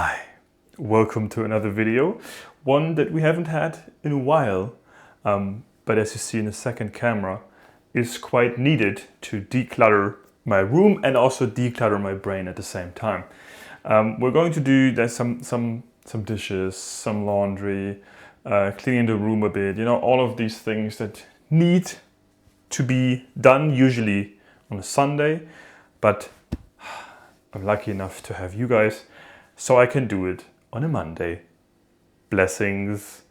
Hi, welcome to another video, one that we haven't had in a while, but as you see in the second camera, is quite needed to declutter my room and also declutter my brain at the same time. We're going to do some dishes, some laundry, cleaning the room a bit, all of these things that need to be done usually on a Sunday, but I'm lucky enough to have you guys, so I can do it on a Monday. Blessings.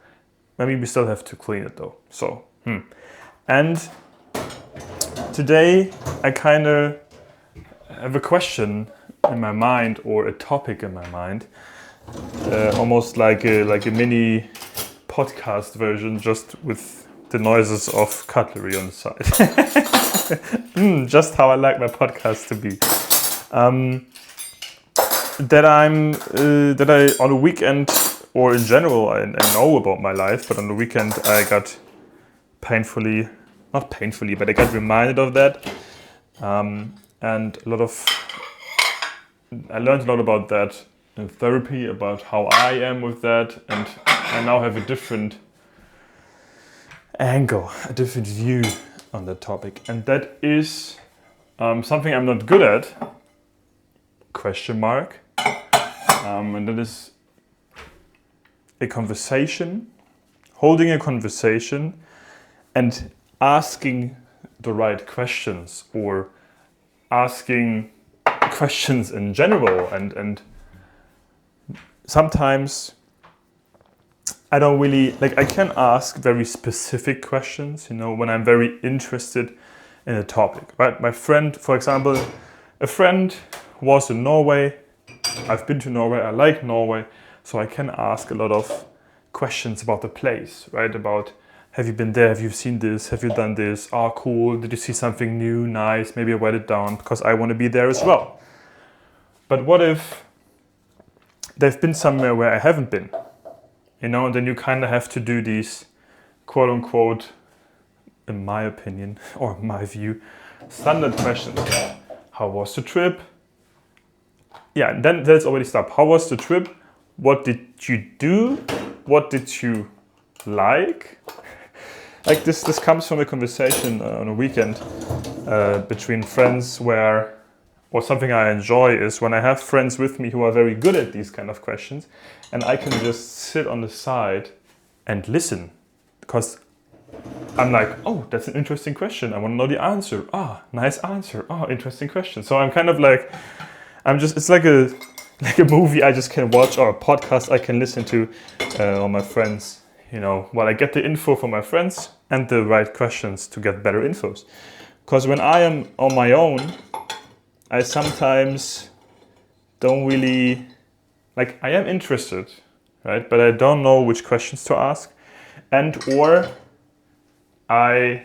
Maybe we still have to clean it though. And today I kind of have a question in my mind, or a topic in my mind, almost like a mini podcast version, just with the noises of cutlery on the side. Just how I like my podcast to be. That I on a weekend, or in general, I know about my life, but on the weekend I got not painfully, but I got reminded of that, and I learned a lot about that in therapy, about how I am with that, and I now have a different angle, a different view on that topic, and that is something I'm not good at, ? And that is a conversation, holding a conversation and asking the right questions, or asking questions in general. And sometimes I don't really, I can ask very specific questions, when I'm very interested in a topic, right? My friend, for example, a friend was in Norway. I've been to Norway, I like Norway, so I can ask a lot of questions about the place, right? About, have you been there, have you seen this, have you done this, cool, did you see something new, nice, maybe I write it down, because I want to be there as well. But what if they've been somewhere where I haven't been? And then you kind of have to do these, quote unquote, in my opinion, or my view, standard questions. How was the trip? Yeah, and then there's already stuff. How was the trip? What did you do? What did you like? This comes from a conversation on a weekend between friends, or something I enjoy is when I have friends with me who are very good at these kind of questions, and I can just sit on the side and listen, because I'm like, oh, that's an interesting question. I want to know the answer. Nice answer. Interesting question. So I'm kind of like, it's like a movie I just can watch, or a podcast I can listen to on my friends, while I get the info from my friends and the right questions to get better infos. Because when I am on my own, I sometimes don't really, I am interested, right? But I don't know which questions to ask, or I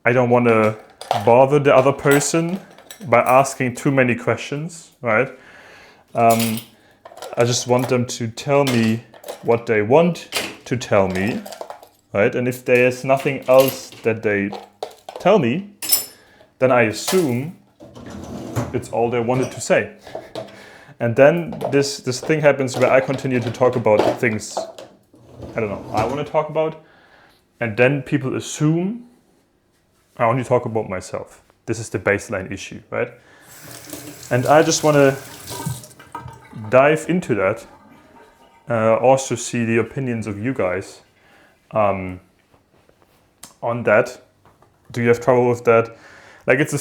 don't want to bother the other person by asking too many questions, right? I just want them to tell me what they want to tell me, right? And if there's nothing else that they tell me, then I assume it's all they wanted to say. And then this thing happens where I continue to talk about things I want to talk about, and then people assume I only talk about myself. This is the baseline issue, right? And I just want to dive into that, also see the opinions of you guys on that. Do you have trouble with that? It's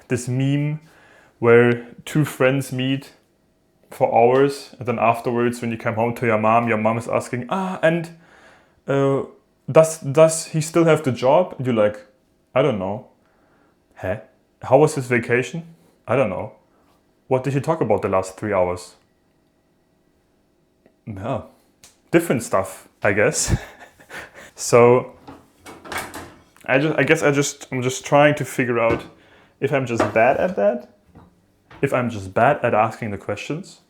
this meme where two friends meet for hours, and then afterwards, when you come home to your mom is asking, does he still have the job? And you're like, I don't know. How was his vacation? I don't know. What did he talk about the last 3 hours? Yeah, different stuff, I guess. So I'm just trying to figure out if I'm just bad at that, if I'm just bad at asking the questions.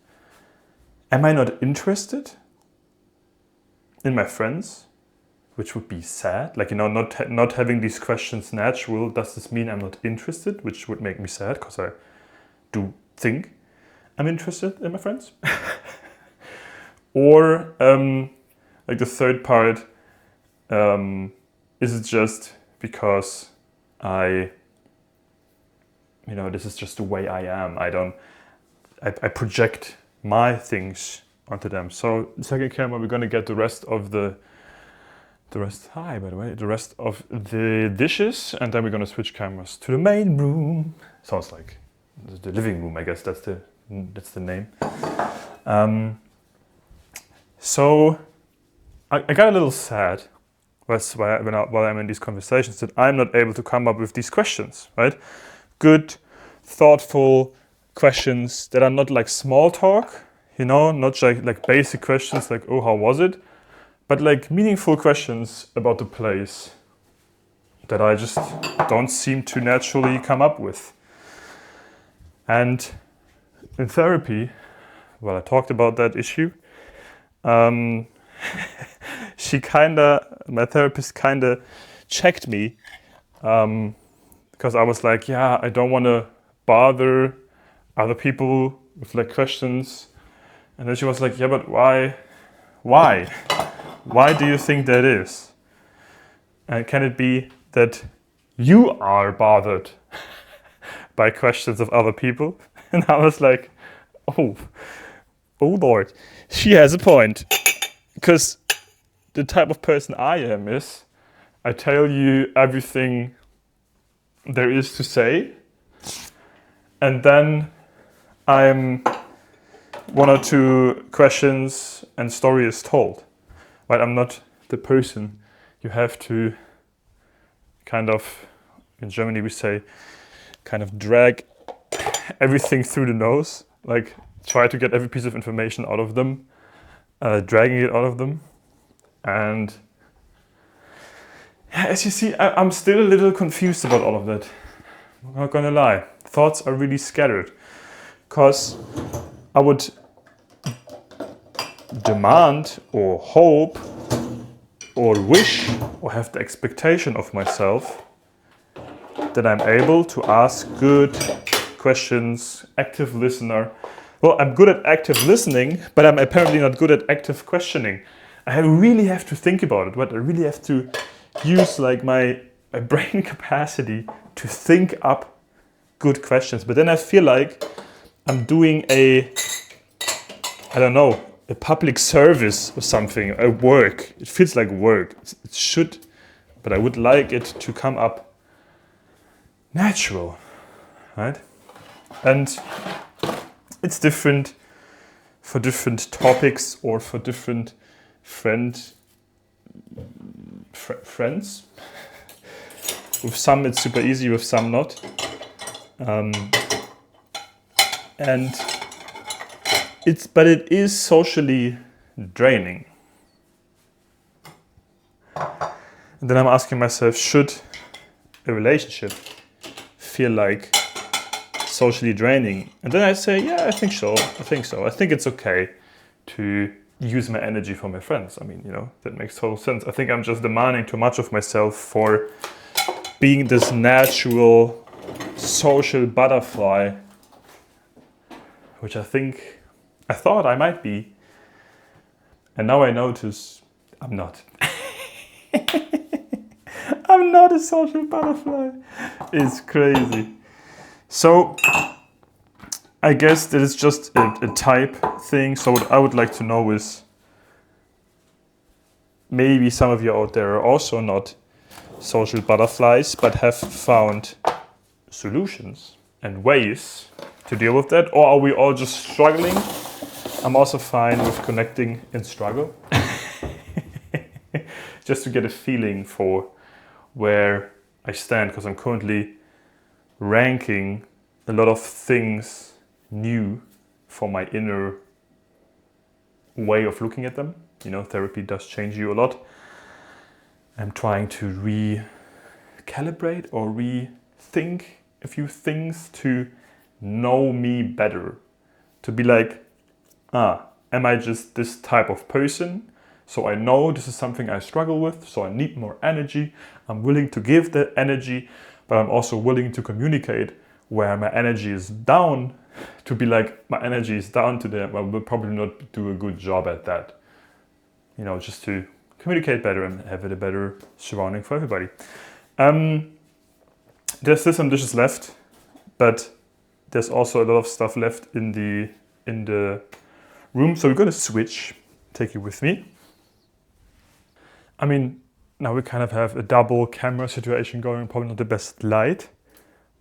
Am I not interested in my friends? Which would be sad, not having these questions natural. Does this mean I'm not interested? Which would make me sad, because I do think I'm interested in my friends. Or like the third part, is it just because this is just the way I am. I project my things onto them. So the second camera, we're gonna get the rest of the rest of the dishes, and then we're gonna switch cameras to the main room. Sounds like the living room, I guess that's the name. So I got a little sad while I'm in these conversations that I'm not able to come up with these questions, right? Good, thoughtful questions that are not like small talk, not like basic questions like, oh, how was it? But like meaningful questions about the place that I just don't seem to naturally come up with. And in therapy, I talked about that issue. My therapist kinda checked me because I was like, yeah, I don't want to bother other people with like questions. And then she was like, yeah, but why? Why do you think that is? And can it be that you are bothered by questions of other people? And I was like, oh Lord, she has a point. Because the type of person I am is, I tell you everything there is to say, and then I'm one or two questions and story is told. But I'm not the person you have to kind of, in Germany we say, kind of drag everything through the nose, like try to get every piece of information out of them, dragging it out of them. And as you see, I'm still a little confused about all of that. I'm not gonna lie. Thoughts are really scattered. Because I would demand or hope or wish or have the expectation of myself that I'm able to ask good questions, active listener. Well, I'm good at active listening, but I'm apparently not good at active questioning. I really have to think about it, but I really have to use like my brain capacity to think up good questions. But then I feel like I'm doing a public service or something, a work. It feels like work. It should, but I would like it to come up natural, right? And it's different for different topics or for different friends. With some it's super easy, with some not. But it is socially draining. And then I'm asking myself, should a relationship feel like socially draining? And then I say, yeah, I think so. I think it's okay to use my energy for my friends. I mean, that makes total sense. I think I'm just demanding too much of myself for being this natural social butterfly, which I thought I might be. And now I notice I'm not. I'm not a social butterfly. It's crazy. So I guess that is just a type thing. So what I would like to know is, maybe some of you out there are also not social butterflies, but have found solutions and ways to deal with that. Or are we all just struggling? I'm also fine with connecting in struggle. Just to get a feeling for where I stand, because I'm currently ranking a lot of things new for my inner way of looking at them. Therapy does change you a lot. I'm trying to recalibrate or rethink a few things to know me better. To be like, am I just this type of person? So I know this is something I struggle with, so I need more energy. I'm willing to give that energy, but I'm also willing to communicate where my energy is down to be like, my energy is down today, I will probably not do a good job at that. You know, just to communicate better and have it a better surrounding for everybody. There's still some dishes left, but there's also a lot of stuff left in the room. So we're gonna switch, take you with me. I mean, now we kind of have a double camera situation going, probably not the best light,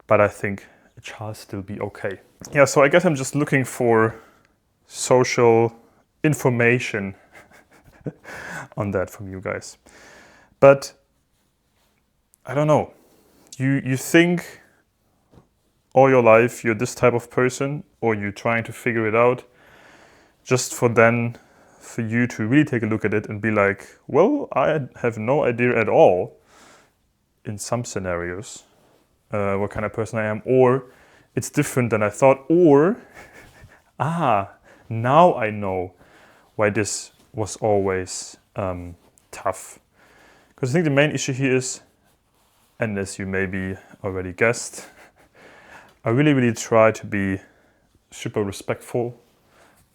but I think it shall still be okay. Yeah, so I guess I'm just looking for social information on that from you guys. But I don't know. You think all your life you're this type of person, or you're trying to figure it out just for you to really take a look at it and be like, well, I have no idea at all in some scenarios what kind of person I am, or it's different than I thought, or now I know why this was always tough. Because I think the main issue here is, and as you maybe already guessed, I really try to be super respectful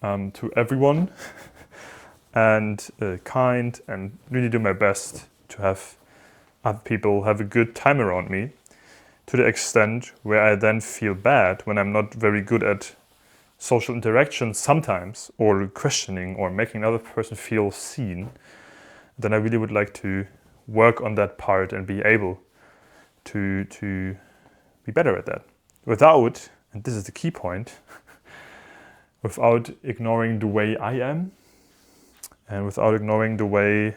to everyone and kind, and really do my best to have other people have a good time around me, to the extent where I then feel bad when I'm not very good at social interaction sometimes, or questioning or making another person feel seen. Then I really would like to work on that part and be able to be better at that. Without, and this is the key point, without ignoring the way I am, and without ignoring the way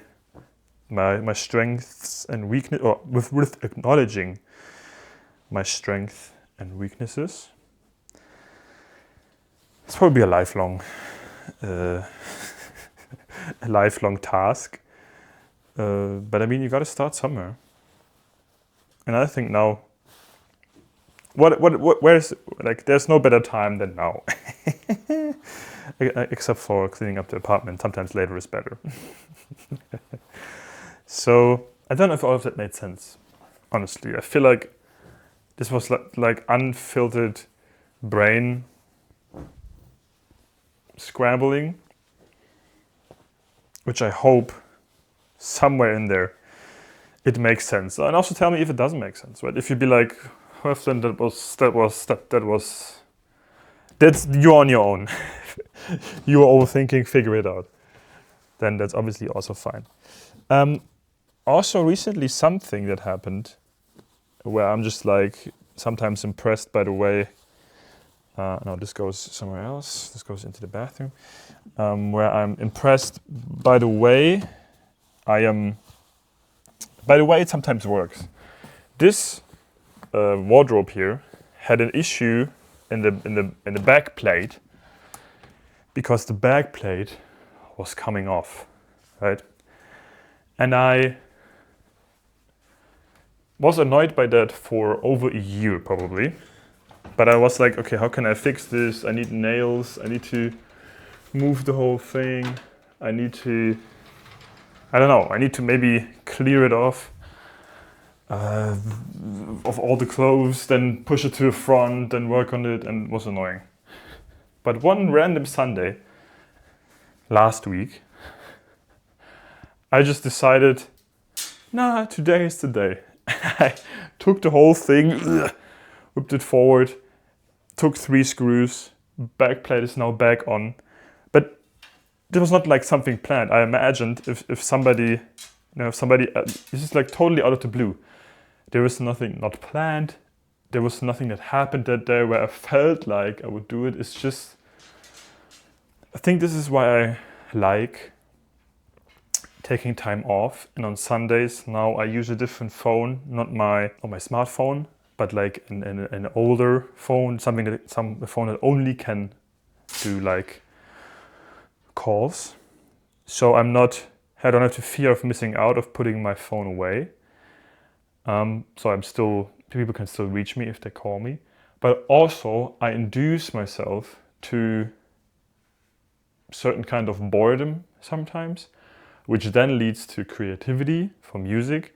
my strengths and weakness, or with acknowledging my strengths and weaknesses. It's probably a lifelong task. But I mean, you got to start somewhere. And I think now, where's, like, there's no better time than now. Except for cleaning up the apartment. Sometimes later is better. So I don't know if all of that made sense. Honestly, I feel like this was like unfiltered brain scrambling, which I hope somewhere in there it makes sense. And also tell me if it doesn't make sense, right? If you'd be like, well, then that's you on your own. You are overthinking, figure it out. Then that's obviously also fine. Also recently something that happened where I'm just like sometimes impressed by the way, no, this goes somewhere else. This goes into the bathroom. Where I'm impressed by the way it sometimes works. This wardrobe here had an issue in the back plate, because the back plate was coming off, right? And I was annoyed by that for over a year probably. But I was like, okay, how can I fix this? I need nails, I need to move the whole thing. I need to maybe clear it off of all the clothes, then push it to the front, then work on it, and it was annoying. But one random Sunday last week, I just decided, nah, today is the day. I took the whole thing, whipped it forward, took 3 screws, back plate is now back on. But this was not like something planned. I imagined if somebody, this is like totally out of the blue. There was nothing not planned. There was nothing that happened that day where I felt like I would do it. It's just, I think this is why I like taking time off. And on Sundays now I use a different phone, not my smartphone, but like an older phone, a phone that only can do like calls. So I don't have to fear of missing out, of putting my phone away. So people can still reach me if they call me. But also I induce myself to certain kind of boredom sometimes, which then leads to creativity for music,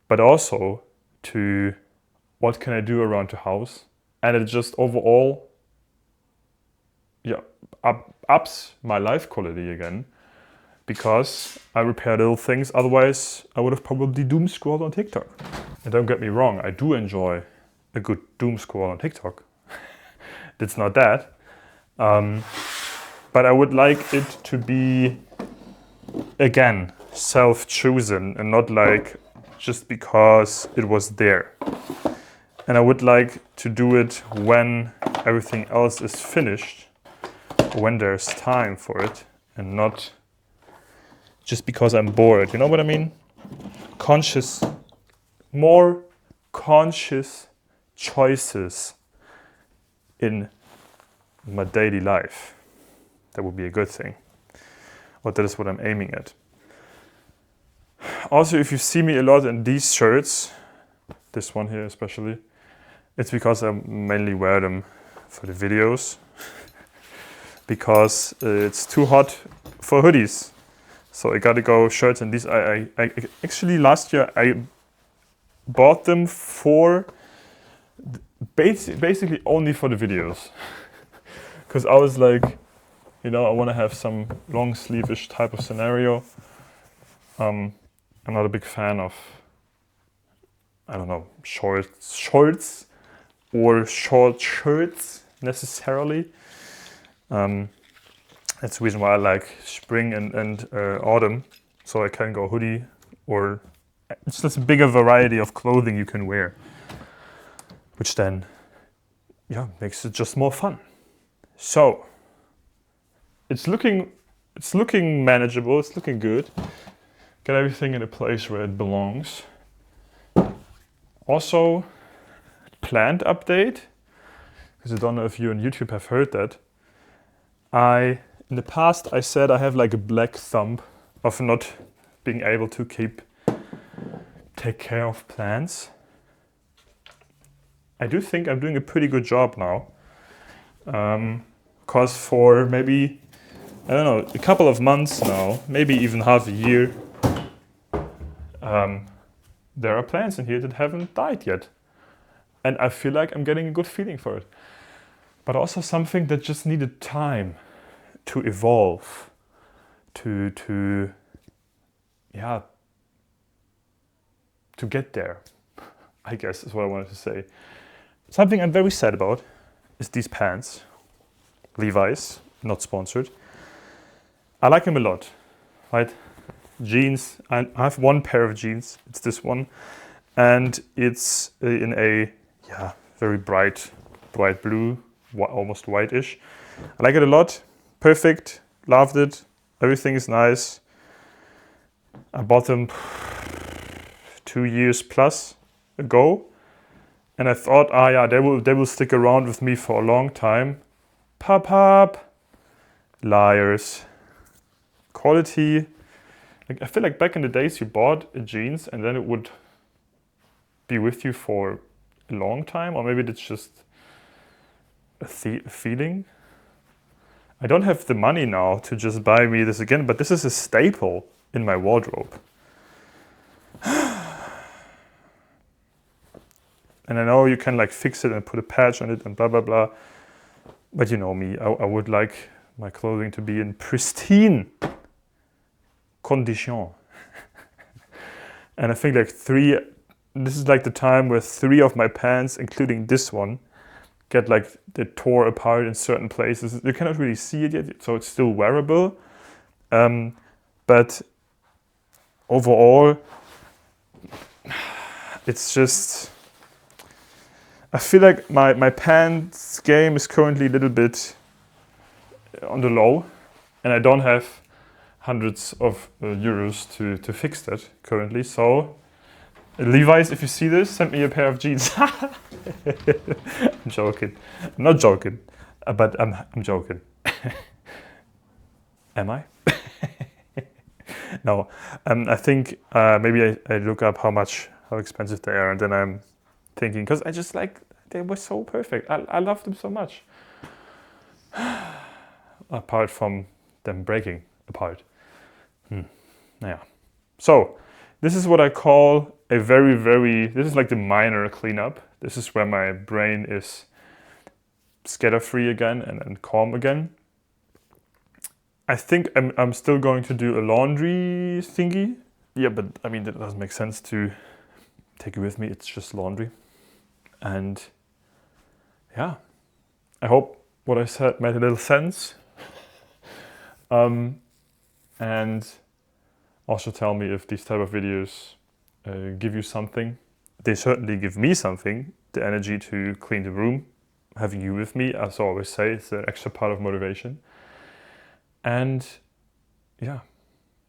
but also to what can I do around the house. And it just overall ups my life quality again, because I repair little things. Otherwise, I would have probably doom scrolled on TikTok. And don't get me wrong, I do enjoy a good doom scroll on TikTok. It's not that. But I would like it to be, again, self-chosen and not like just because it was there. And I would like to do it when everything else is finished, when there's time for it, and not just because I'm bored. You know what I mean? More conscious choices in my daily life. That would be a good thing. Or that is what I'm aiming at. Also, if you see me a lot in these shirts, this one here especially, it's because I mainly wear them for the videos. Because it's too hot for hoodies. So I gotta go shirts, and these I actually last year I bought them for basically only for the videos. Because I was like, I want to have some long sleeve-ish type of scenario. I'm not a big fan of, I don't know, shorts or short shirts necessarily. That's the reason why I like spring and autumn, so I can go hoodie, or it's just a bigger variety of clothing you can wear, which then, makes it just more fun. So it's looking manageable. It's looking good. Got everything in a place where it belongs. Also, plant update, because I don't know if you on YouTube have heard that. In the past, I said I have like a black thumb of not being able to take care of plants. I do think I'm doing a pretty good job now. Because for maybe, I don't know, a couple of months now, maybe even half a year, there are plants in here that haven't died yet. And I feel like I'm getting a good feeling for it. But also something that just needed time to evolve, to get there, I guess is what I wanted to say. Something I'm very sad about is these pants. Levi's, not sponsored. I like them a lot, right? Jeans, I have one pair of jeans, it's this one. And it's in a very bright blue, almost whitish. I like it a lot. Perfect. Loved it. Everything is nice. I bought them 2 years plus ago, and I thought, they will stick around with me for a long time. Pop. Liars. Quality. Like, I feel like back in the days you bought a jeans and then it would be with you for a long time, or maybe it's just a feeling. I don't have the money now to just buy me this again, but this is a staple in my wardrobe. And I know you can like fix it and put a patch on it and blah, blah, blah. But you know me, I would like my clothing to be in pristine condition. And I think this is like the time where 3 of my pants, including this one, get like they tore apart in certain places. You cannot really see it yet, so it's still wearable. But overall, it's just, I feel like my pants game is currently a little bit on the low, and I don't have hundreds of euros to fix that currently. So Levi's, if you see this, send me a pair of jeans. I'm joking. I'm not joking, but I'm joking. Am I? No. I think maybe I look up how expensive they are, and then I'm thinking, because I just like, they were so perfect. I love them so much. Apart from them breaking apart. Yeah. So this is what I call a very, this is like the minor cleanup. This is where my brain is scatter-free again and calm again. I think I'm still going to do a laundry thingy. Yeah, but I mean, it doesn't make sense to take it with me. It's just laundry. And yeah, I hope what I said made a little sense. And also tell me if these type of videos give you something. They certainly give me something, the energy to clean the room. Having you with me, as I always say, it's an extra part of motivation. And yeah,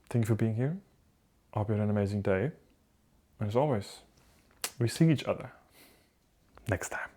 thank you for being here. I hope you had an amazing day. And as always, we see each other next time.